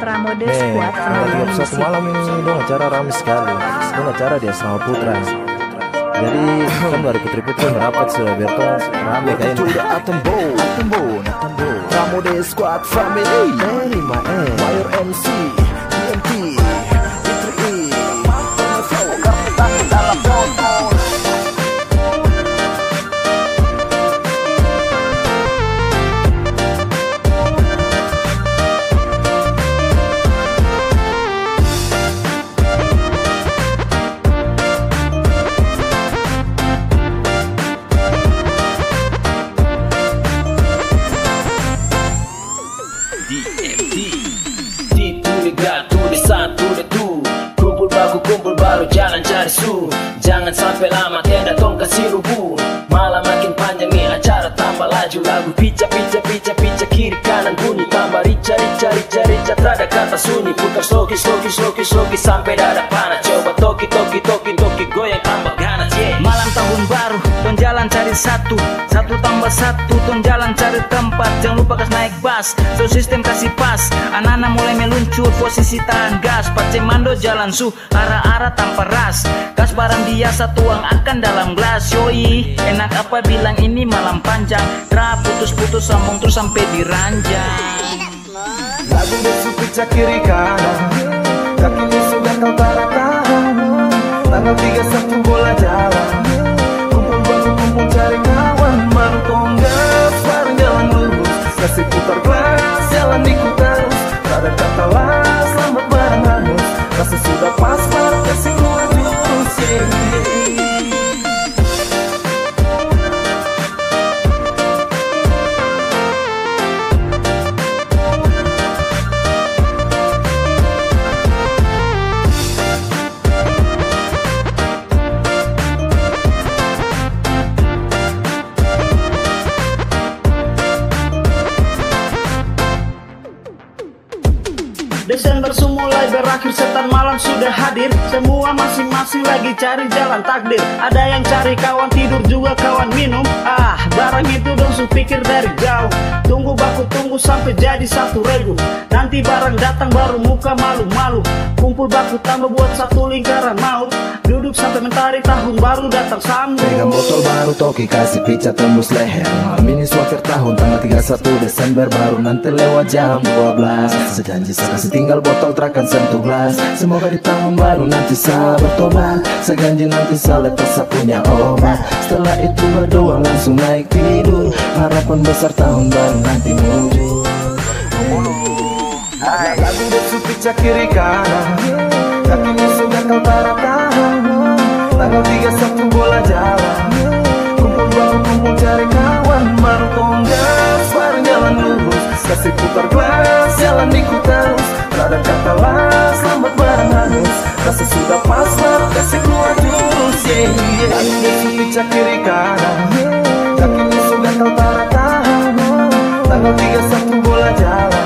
Pramode Nih, Squad tanggal 31 malam ini dong acara rame sekali. Dong acara di Asrama Putra. Jadi kan dari putri-putri merapat sudah biar tuh rame kayak ini. Atembo, Pramode Squad Family. Terima Mayor MC, DMT, Putri dalam botol. Kumpul baru jalan cari su. Jangan sampai lama tenda tong kasih rubuh. Malam makin panjang nih acara tambah laju. Lagu pica kiri kanan bunyi. Tambah rica Trada kata sunyi. Putar sloki sampai dada panas. Coba toki goyang tambah ganas yeah. Malam tahun baru ton jalan cari satu tambah satu ton jalan cari tempat. Jangan lupa kas naik bus. So sistem kasih pas. Anak-anak mulai meluncur posisi tahan gas. Pace mando jalan su arah-arah tanpa ras. Kas barang biasa tuang akan dalam gelas. Yoi enak apa bilang ini malam panjang. Tra putus sambung terus sampai diranjang. Lagu besu pica kiri kanan. Kakinya sudah kau tahan. Tanggal 31 bola jalan. Kumpul cari kawan. Baru tonggas bareng jalan lurus. Kasih putar gelas jalan ikut terus. Ada kata las selamat bareng hangus. Rasa sudah pas kasih keluar jurus yeah. Desember mulai berakhir, setan malam sudah hadir. Semua masing-masing lagi cari jalan takdir. Ada yang cari kawan tidur juga kawan minum. Barang itu dong su pikir dari jauh. Tunggu sampai jadi 1.000. Nanti barang datang baru muka malu-malu. Kumpul baku tambah buat satu lingkaran maut. Duduk sampai mentari tahun baru datang sambung. Pegang botol baru toki kasih pica tembus leher. Malam ini akhir tahun tanggal 31 Desember. Baru nanti lewat jam 12. Sejanji saya kasih tinggal botol terakan sentuh gelas. Semoga di tahun baru nanti saya bertobat. Seganji nanti saya lepas saya punya obat. Setelah itu berdoa langsung naik tidur. Harapan besar tahun baru nanti menuju. Lagu besu pica kiri kanan. Kakinya sudah kau tahan. Tanggal 31 bola jalan. Kumpul cari kawan. Baru tonggas bareng jalan lurus. Kasih putar gelas jalan ikut terus. Ada kata las selamat bareng hangus. Rasa sudah pas kasih keluar jurus yeah. Lagu besu pica kiri kanan. Kakinya sudah kau tahan. Tanggal 31 bola jalan.